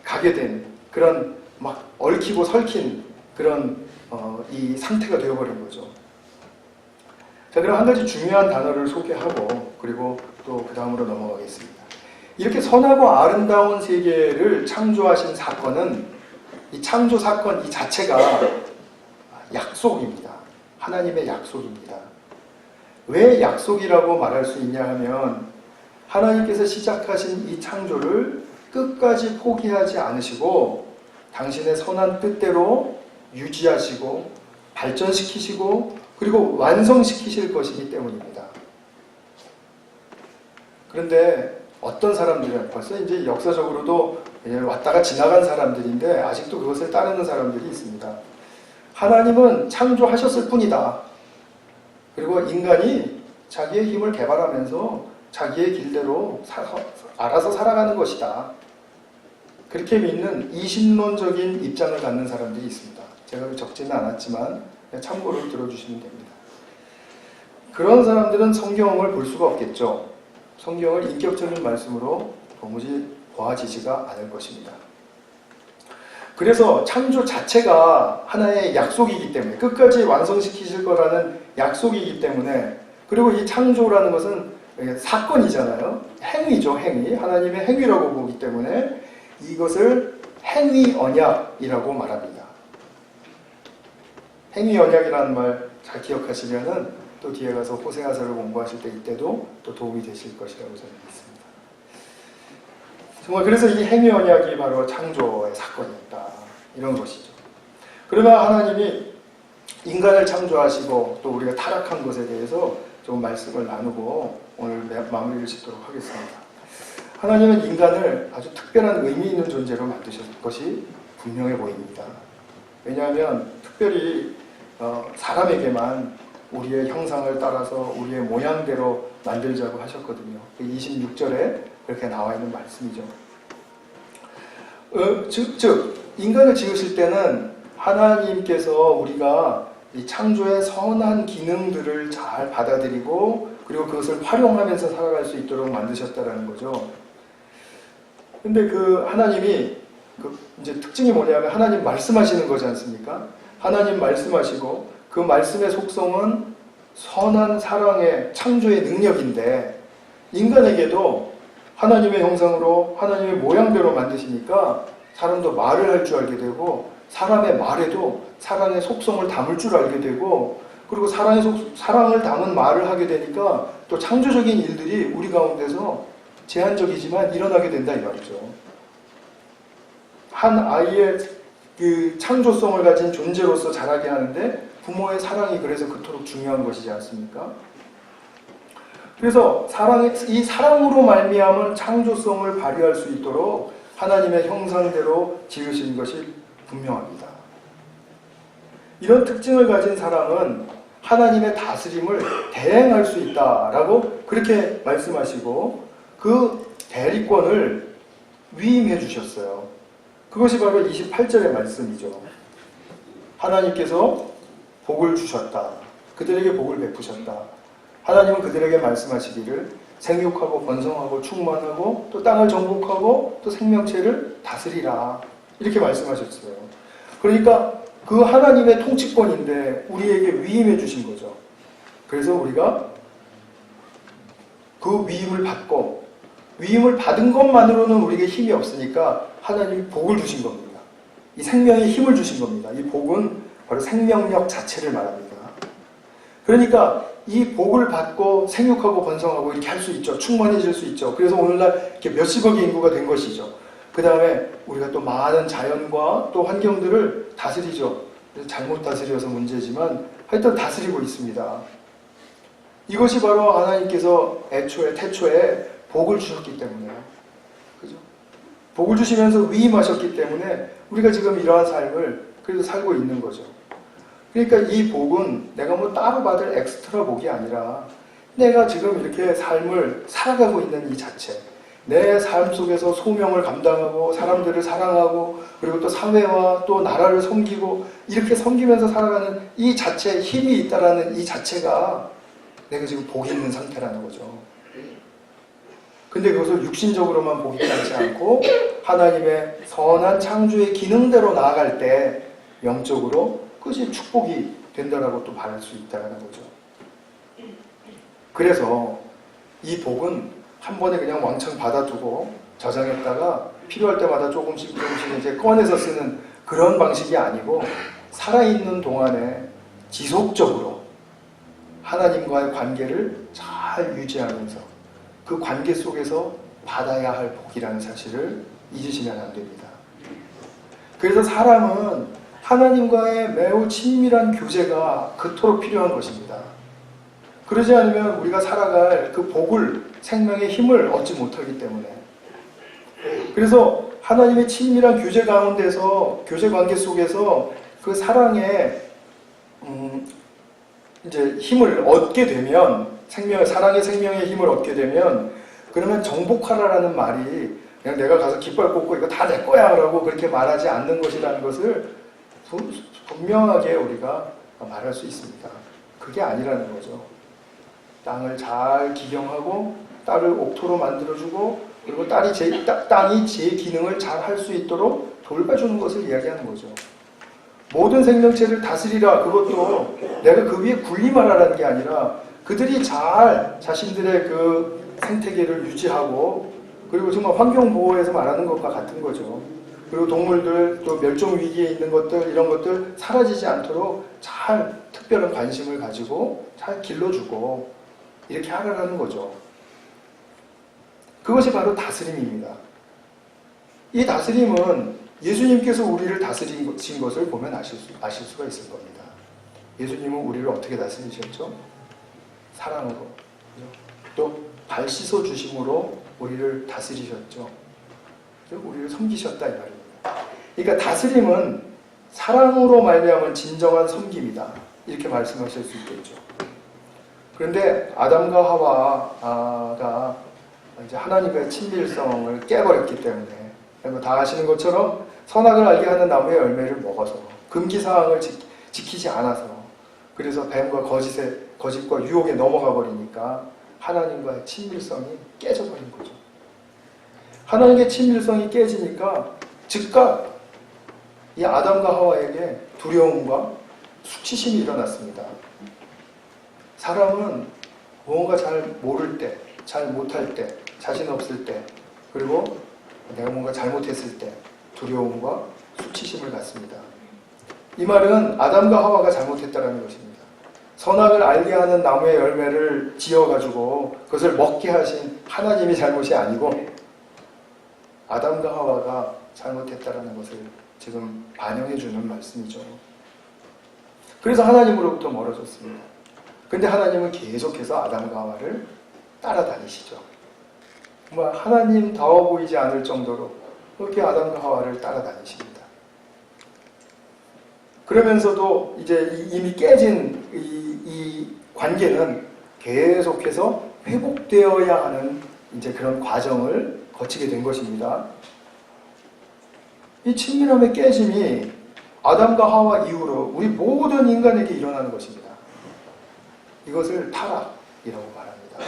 가게 된 그런 막 얽히고 설킨 그런 이 상태가 되어버린 거죠. 자, 그럼 한 가지 중요한 단어를 소개하고 그리고 또 그 다음으로 넘어가겠습니다. 이렇게 선하고 아름다운 세계를 창조하신 사건은, 이 창조 사건 이 자체가 약속입니다. 하나님의 약속입니다. 왜 약속이라고 말할 수 있냐 하면, 하나님께서 시작하신 이 창조를 끝까지 포기하지 않으시고 당신의 선한 뜻대로 유지하시고 발전시키시고 그리고 완성시키실 것이기 때문입니다. 그런데 어떤 사람들은 벌써 이제 역사적으로도 왔다가 지나간 사람들인데 아직도 그것을 따르는 사람들이 있습니다. 하나님은 창조하셨을 뿐이다. 그리고 인간이 자기의 힘을 개발하면서 자기의 길대로 알아서 살아가는 것이다. 그렇게 믿는 이신론적인 입장을 갖는 사람들이 있습니다. 제가 적지는 않았지만 참고로 들어주시면 됩니다. 그런 사람들은 성경을 볼 수가 없겠죠. 성경을 인격적인 말씀으로 도무지 도와지지가 않을 것입니다. 그래서 창조 자체가 하나의 약속이기 때문에, 끝까지 완성시키실 거라는 약속이기 때문에, 그리고 이 창조라는 것은 사건이잖아요. 행위죠, 행위. 하나님의 행위라고 보기 때문에 이것을 행위 언약이라고 말합니다. 행위 언약이라는 말 잘 기억하시면은 또 뒤에 가서 호세아서를 공부하실 때 이때도 또 도움이 되실 것이라고 저는 믿습니다. 정말 그래서 이 행위 언약이 바로 창조의 사건이었다, 이런 것이죠. 그러나 하나님이 인간을 창조하시고 또 우리가 타락한 것에 대해서 좀 말씀을 나누고 오늘 마무리를 짓도록 하겠습니다. 하나님은 인간을 아주 특별한 의미 있는 존재로 만드셨을 것이 분명해 보입니다. 왜냐하면 특별히 사람에게만 우리의 형상을 따라서 우리의 모양대로 만들자고 하셨거든요. 26절에 그렇게 나와 있는 말씀이죠. 즉 인간을 지으실 때는 하나님께서 우리가 이 창조의 선한 기능들을 잘 받아들이고 그리고 그것을 활용하면서 살아갈 수 있도록 만드셨다는 거죠. 근데 그 하나님이 이제 특징이 뭐냐면 하나님 말씀하시는 거지 않습니까? 하나님 말씀하시고 그 말씀의 속성은 선한 사랑의 창조의 능력인데, 인간에게도 하나님의 형상으로 하나님의 모양대로 만드시니까 사람도 말을 할 줄 알게 되고 사람의 말에도 사랑의 속성을 담을 줄 알게 되고, 그리고 사랑을 담은 말을 하게 되니까 또 창조적인 일들이 우리 가운데서 제한적이지만 일어나게 된다 이 말이죠. 한 아이의 그 창조성을 가진 존재로서 자라게 하는데 부모의 사랑이 그래서 그토록 중요한 것이지 않습니까? 그래서 이 사랑으로 말미암은 창조성을 발휘할 수 있도록 하나님의 형상대로 지으신 것이 분명합니다. 이런 특징을 가진 사람은 하나님의 다스림을 대행할 수 있다라고 그렇게 말씀하시고 그 대리권을 위임해 주셨어요. 그것이 바로 28절의 말씀이죠. 하나님께서 복을 주셨다. 그들에게 복을 베푸셨다. 하나님은 그들에게 말씀하시기를 생육하고 번성하고 충만하고 또 땅을 정복하고 또 생명체를 다스리라. 이렇게 말씀하셨어요. 그러니까 그 하나님의 통치권인데 우리에게 위임해 주신 거죠. 그래서 우리가 그 위임을 받고, 위임을 받은 것만으로는 우리에게 힘이 없으니까 하나님이 복을 주신 겁니다. 이 생명에 힘을 주신 겁니다. 이 복은 바로 생명력 자체를 말합니다. 그러니까 이 복을 받고 생육하고 번성하고 이렇게 할 수 있죠. 충만해질 수 있죠. 그래서 오늘날 이렇게 몇십억의 인구가 된 것이죠. 그 다음에 우리가 또 많은 자연과 또 환경들을 다스리죠. 잘못 다스려서 문제지만 하여튼 다스리고 있습니다. 이것이 바로 하나님께서 태초에 복을 주셨기 때문에, 그죠? 복을 주시면서 위임하셨기 때문에 우리가 지금 이러한 삶을 그래도 살고 있는 거죠. 그러니까 이 복은 내가 뭐 따로 받을 엑스트라 복이 아니라 내가 지금 이렇게 삶을 살아가고 있는 이 자체, 내 삶 속에서 소명을 감당하고 사람들을 사랑하고 그리고 또 사회와 또 나라를 섬기고 이렇게 섬기면서 살아가는 이 자체에 힘이 있다라는 이 자체가 내가 지금 복이 있는 상태라는 거죠. 근데 그것을 육신적으로만 복이 있지 않고 하나님의 선한 창조의 기능대로 나아갈 때 영적으로 그것이 축복이 된다라고 또 말할 수 있다는 거죠. 그래서 이 복은 한 번에 그냥 왕창 받아두고 저장했다가 필요할 때마다 조금씩 이제 꺼내서 쓰는 그런 방식이 아니고 살아있는 동안에 지속적으로 하나님과의 관계를 잘 유지하면서 그 관계 속에서 받아야 할 복이라는 사실을 잊으시면 안 됩니다. 그래서 사람은 하나님과의 매우 친밀한 교제가 그토록 필요한 것입니다. 그러지 않으면 우리가 살아갈 그 복을, 생명의 힘을 얻지 못하기 때문에. 그래서 하나님의 친밀한 교제 가운데서, 교제 관계 속에서 그 사랑의 이제 힘을 얻게 되면, 사랑의 생명의 힘을 얻게 되면, 그러면 정복하라라는 말이 그냥 내가 가서 깃발 꽂고 이거 다 내 거야 라고 그렇게 말하지 않는 것이라는 것을 분명하게 우리가 말할 수 있습니다. 그게 아니라는 거죠. 땅을 잘 기경하고 딸을 옥토로 만들어주고 그리고 땅이 제 기능을 잘 할 수 있도록 돌봐주는 것을 이야기하는 거죠. 모든 생명체를 다스리라. 그것도 내가 그 위에 군림하라는 게 아니라 그들이 잘 자신들의 그 생태계를 유지하고, 그리고 정말 환경보호에서 말하는 것과 같은 거죠. 그리고 동물들, 또 멸종위기에 있는 것들, 이런 것들 사라지지 않도록 잘 특별한 관심을 가지고 잘 길러주고 이렇게 하라는 거죠. 그것이 바로 다스림입니다. 이 다스림은 예수님께서 우리를 다스리신 것을 보면 아실 수가 있을 겁니다. 예수님은 우리를 어떻게 다스리셨죠? 사랑으로. 또 발 씻어 주심으로 우리를 다스리셨죠. 우리를 섬기셨다 이 말입니다. 그러니까 다스림은 사랑으로 말미암은 진정한 섬김이다. 이렇게 말씀하실 수 있겠죠. 그런데 아담과 하와가 이제 하나님의 친밀성을 깨버렸기 때문에, 다 아시는 것처럼 선악을 알게 하는 나무의 열매를 먹어서 금기사항을 지키지 않아서, 그래서 뱀과 거짓과 유혹에 넘어가 버리니까 하나님과의 친밀성이 깨져버린 거죠. 하나님의 친밀성이 깨지니까 즉각 이 아담과 하와에게 두려움과 수치심이 일어났습니다. 사람은 무언가 잘 모를 때, 잘 못할 때, 자신 없을 때, 그리고 내가 뭔가 잘못했을 때 두려움과 수치심을 갖습니다. 이 말은 아담과 하와가 잘못했다는 것입니다. 선악을 알게 하는 나무의 열매를 지어가지고 그것을 먹게 하신 하나님이 잘못이 아니고 아담과 하와가 잘못했다는 것을 지금 반영해주는 말씀이죠. 그래서 하나님으로부터 멀어졌습니다. 근데 하나님은 계속해서 아담과 하와를 따라다니시죠. 정말 하나님다워 보이지 않을 정도로 그렇게 아담과 하와를 따라다니십니다. 그러면서도 이제 이미 깨진 이 관계는 계속해서 회복되어야 하는 이제 그런 과정을 거치게 된 것입니다. 이 친밀함의 깨짐이 아담과 하와 이후로 우리 모든 인간에게 일어나는 것입니다. 이것을 타락이라고 말합니다.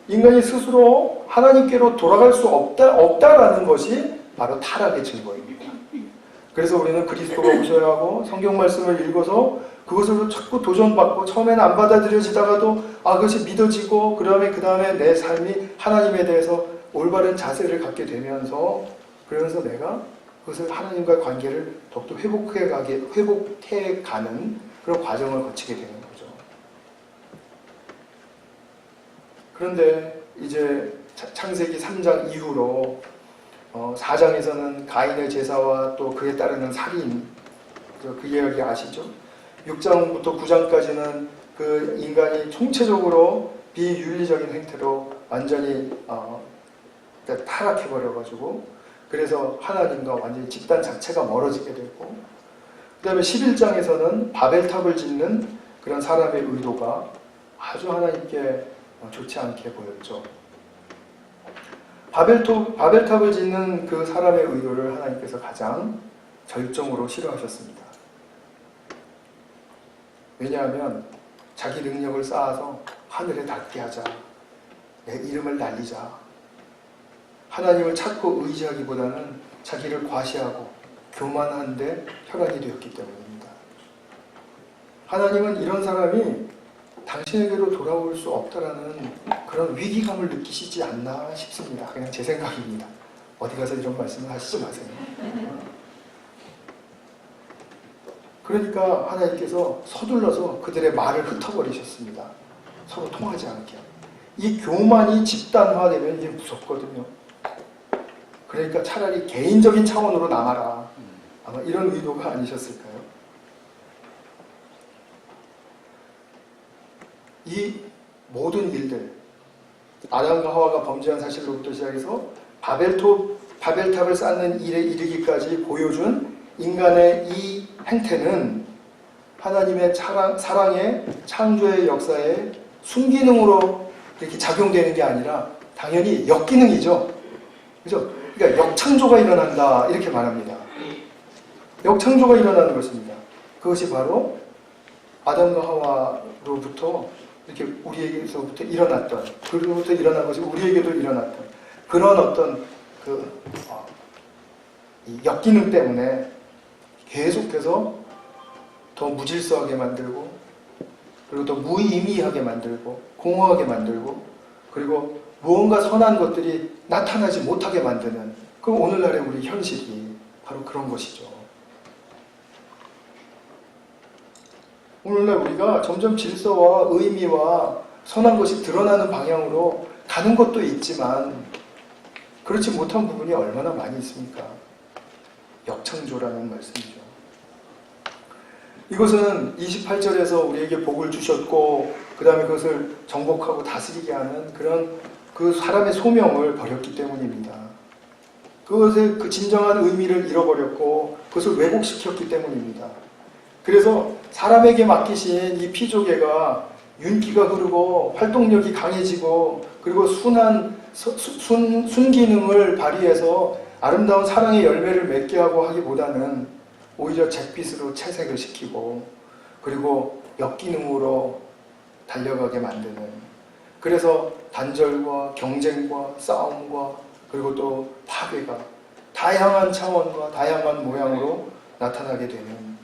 인간이 스스로 하나님께로 돌아갈 수 없다라는 것이 바로 타락의 증거입니다. 그래서 우리는 그리스도가 오셔야 하고 성경 말씀을 읽어서 그것으로 자꾸 도전받고 처음에는 안 받아들여지다가도 그것이 믿어지고 그 다음에 내 삶이 하나님에 대해서 올바른 자세를 갖게 되면서, 그러면서 내가 그것을 하나님과의 관계를 더욱더 회복해가는 그런 과정을 거치게 되는 거죠. 그런데 이제 창세기 3장 이후로 4장에서는 가인의 제사와 또 그에 따르는 살인, 그 이야기 아시죠? 6장부터 9장까지는 그 인간이 총체적으로 비윤리적인 행태로 완전히 타락해버려가지고, 그래서 하나님과 완전히 집단 자체가 멀어지게 되고, 그 다음에 11장에서는 바벨탑을 짓는 그런 사람의 의도가 아주 하나님께 좋지 않게 보였죠. 바벨탑을 짓는 그 사람의 의도를 하나님께서 가장 절정으로 싫어하셨습니다. 왜냐하면 자기 능력을 쌓아서 하늘에 닿게 하자, 내 이름을 날리자, 하나님을 찾고 의지하기보다는 자기를 과시하고 교만한데 혈안이 되었기 때문입니다. 하나님은 이런 사람이 당신에게로 돌아올 수 없다라는 그런 위기감을 느끼시지 않나 싶습니다. 그냥 제 생각입니다. 어디 가서 이런 말씀을 하시지 마세요. 그러니까 하나님께서 서둘러서 그들의 말을 흩어버리셨습니다. 서로 통하지 않게. 이 교만이 집단화되면 이게 무섭거든요. 그러니까 차라리 개인적인 차원으로 남아라. 아마 이런 의도가 아니셨을까요? 이 모든 일들, 아담과 하와가 범죄한 사실로부터 시작해서 바벨탑을 쌓는 일에 이르기까지 보여준 인간의 이 행태는 하나님의 사랑의 창조의 역사에 순기능으로 이렇게 작용되는 게 아니라 당연히 역기능이죠. 그죠? 그러니까 역창조가 일어난다 이렇게 말합니다. 역창조가 일어나는 것입니다. 그것이 바로 아담과 하와로부터 이렇게 우리에게서부터 일어났던, 그로부터 일어난 것이 우리에게도 일어났던, 그런 어떤 이 역기능 때문에 계속해서 더 무질서하게 만들고, 그리고 더 무의미하게 만들고, 공허하게 만들고, 그리고 무언가 선한 것들이 나타나지 못하게 만드는 그 오늘날의 우리 현실이 바로 그런 것이죠. 오늘날 우리가 점점 질서와 의미와 선한 것이 드러나는 방향으로 가는 것도 있지만 그렇지 못한 부분이 얼마나 많이 있습니까? 역창조라는 말씀이죠. 이것은 28절에서 우리에게 복을 주셨고 그 다음에 그것을 정복하고 다스리게 하는 그런 그 사람의 소명을 버렸기 때문입니다. 그것의 그 진정한 의미를 잃어버렸고 그것을 왜곡시켰기 때문입니다. 그래서 사람에게 맡기신 이 피조개가 윤기가 흐르고 활동력이 강해지고 그리고 순기능을 발휘해서 아름다운 사랑의 열매를 맺게 하고 하기보다는 오히려 잿빛으로 채색을 시키고 그리고 역기능으로 달려가게 만드는, 그래서 단절과 경쟁과 싸움과 그리고 또 파괴가 다양한 차원과 다양한 모양으로 나타나게 되는,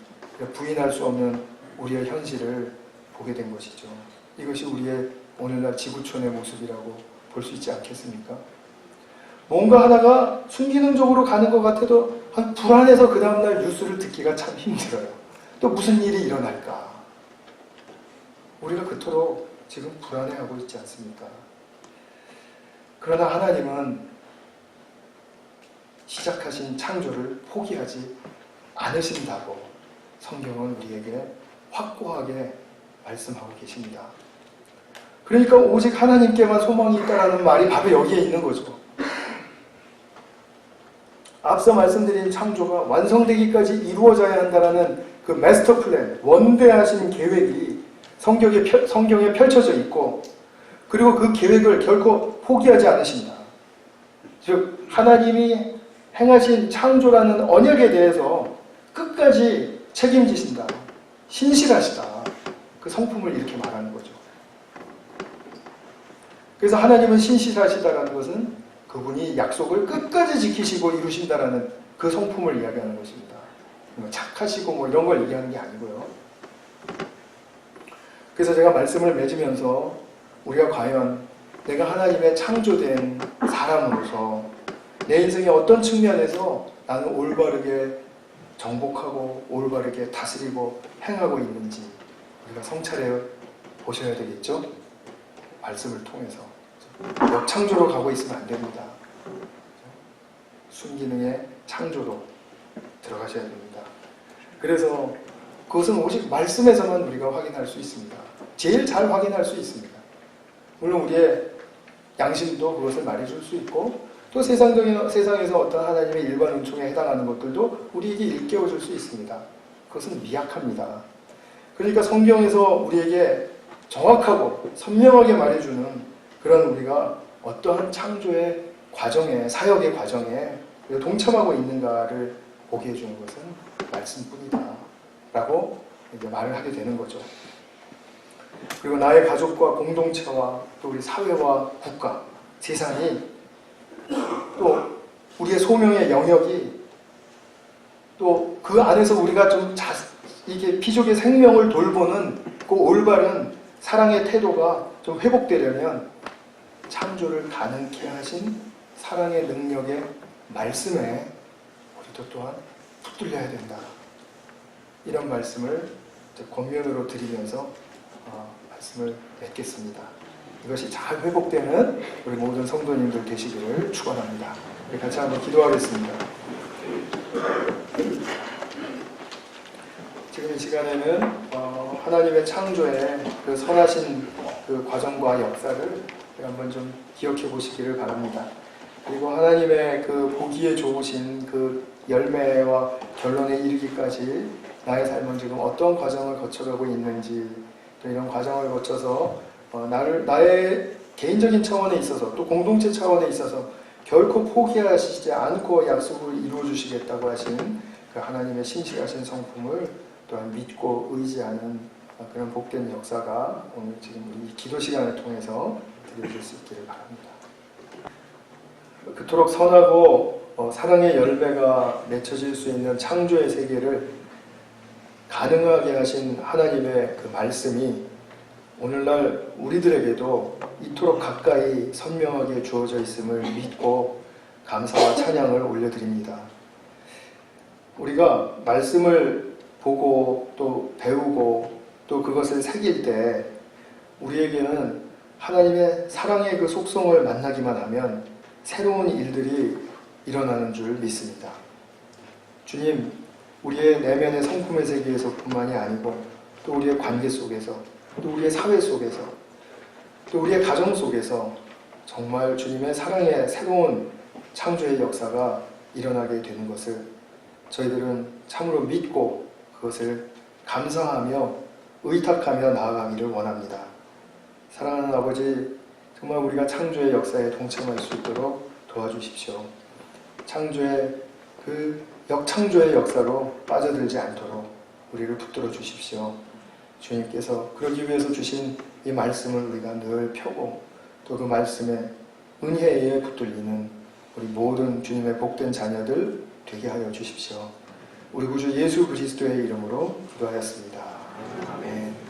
부인할 수 없는 우리의 현실을 보게 된 것이죠. 이것이 우리의 오늘날 지구촌의 모습이라고 볼 수 있지 않겠습니까? 뭔가 하다가 순기능적으로 가는 것 같아도 불안해서 그 다음날 뉴스를 듣기가 참 힘들어요. 또 무슨 일이 일어날까? 우리가 그토록 지금 불안해하고 있지 않습니까? 그러나 하나님은 시작하신 창조를 포기하지 않으신다고 성경은 우리에게 확고하게 말씀하고 계십니다. 그러니까 오직 하나님께만 소망이 있다는 말이 바로 여기에 있는 거죠. 앞서 말씀드린 창조가 완성되기까지 이루어져야 한다는 그 마스터 플랜, 원대하신 계획이 성경에 펼쳐져 있고, 그리고 그 계획을 결코 포기하지 않으신다. 즉 하나님이 행하신 창조라는 언약에 대해서 끝까지 책임지신다. 신실하시다. 그 성품을 이렇게 말하는 거죠. 그래서 하나님은 신실하시다라는 것은 그분이 약속을 끝까지 지키시고 이루신다라는 그 성품을 이야기하는 것입니다. 착하시고 뭐 이런 걸 얘기하는 게 아니고요. 그래서 제가 말씀을 맺으면서 우리가 과연 내가 하나님의 창조된 사람으로서 내 인생의 어떤 측면에서 나는 올바르게 정복하고 올바르게 다스리고 행하고 있는지 우리가 성찰해 보셔야 되겠죠? 말씀을 통해서. 역창조로 가고 있으면 안 됩니다. 순기능의 창조로 들어가셔야 됩니다. 그래서 그것은 오직 말씀에서만 우리가 확인할 수 있습니다. 제일 잘 확인할 수 있습니다. 물론 우리의 양심도 그것을 말해줄 수 있고 또 세상에서 어떤 하나님의 일반 은총에 해당하는 것들도 우리에게 일깨워줄 수 있습니다. 그것은 미약합니다. 그러니까 성경에서 우리에게 정확하고 선명하게 말해주는 그런 우리가 어떠한 창조의 과정에, 사역의 과정에 동참하고 있는가를 보게 해주는 것은 말씀뿐이다 라고 이제 말을 하게 되는 거죠. 그리고 나의 가족과 공동체와 또 우리 사회와 국가, 세상이 또 우리의 소명의 영역이 또 그 안에서 우리가 좀 이게 피조의 생명을 돌보는 그 올바른 사랑의 태도가 좀 회복되려면 창조를 가능케 하신 사랑의 능력의 말씀에 우리도 또한 붙들려야 된다. 이런 말씀을 권면으로 드리면서 말씀을 맺겠습니다. 이것이 잘 회복되는 우리 모든 성도님들 되시기를 축원합니다. 우리 같이 한번 기도하겠습니다. 지금 이 시간에는 하나님의 창조의 그 선하신 그 과정과 역사를 한번 좀 기억해 보시기를 바랍니다. 그리고 하나님의 그 보기에 좋으신 그 열매와 결론에 이르기까지 나의 삶은 지금 어떤 과정을 거쳐가고 있는지, 또 이런 과정을 거쳐서 나의 개인적인 차원에 있어서 또 공동체 차원에 있어서 결코 포기하시지 않고 약속을 이루어 주시겠다고 하신 그 하나님의 신실하신 성품을 또한 믿고 의지하는 그런 복된 역사가 오늘 지금 우리 기도 시간을 통해서 드려질 수 있기를 바랍니다. 그토록 선하고 사랑의 열매가 맺혀질 수 있는 창조의 세계를 가능하게 하신 하나님의 그 말씀이 오늘날 우리들에게도 이토록 가까이 선명하게 주어져 있음을 믿고 감사와 찬양을 올려드립니다. 우리가 말씀을 보고 또 배우고 또 그것을 새길 때 우리에게는 하나님의 사랑의 그 속성을 만나기만 하면 새로운 일들이 일어나는 줄 믿습니다. 주님, 우리의 내면의 성품의 세계에서 뿐만이 아니고 또 우리의 관계 속에서 또 우리의 사회 속에서 또 우리의 가정 속에서 정말 주님의 사랑의 새로운 창조의 역사가 일어나게 되는 것을 저희들은 참으로 믿고 그것을 감사하며 의탁하며 나아가기를 원합니다. 사랑하는 아버지, 정말 우리가 창조의 역사에 동참할 수 있도록 도와주십시오. 창조의 그 역창조의 역사로 빠져들지 않도록 우리를 붙들어 주십시오. 주님께서 그러기 위해서 주신 이 말씀을 우리가 늘 펴고 또 그 말씀에 은혜에 붙들리는 우리 모든 주님의 복된 자녀들 되게 하여 주십시오. 우리 구주 예수 그리스도의 이름으로 기도하였습니다. 아멘.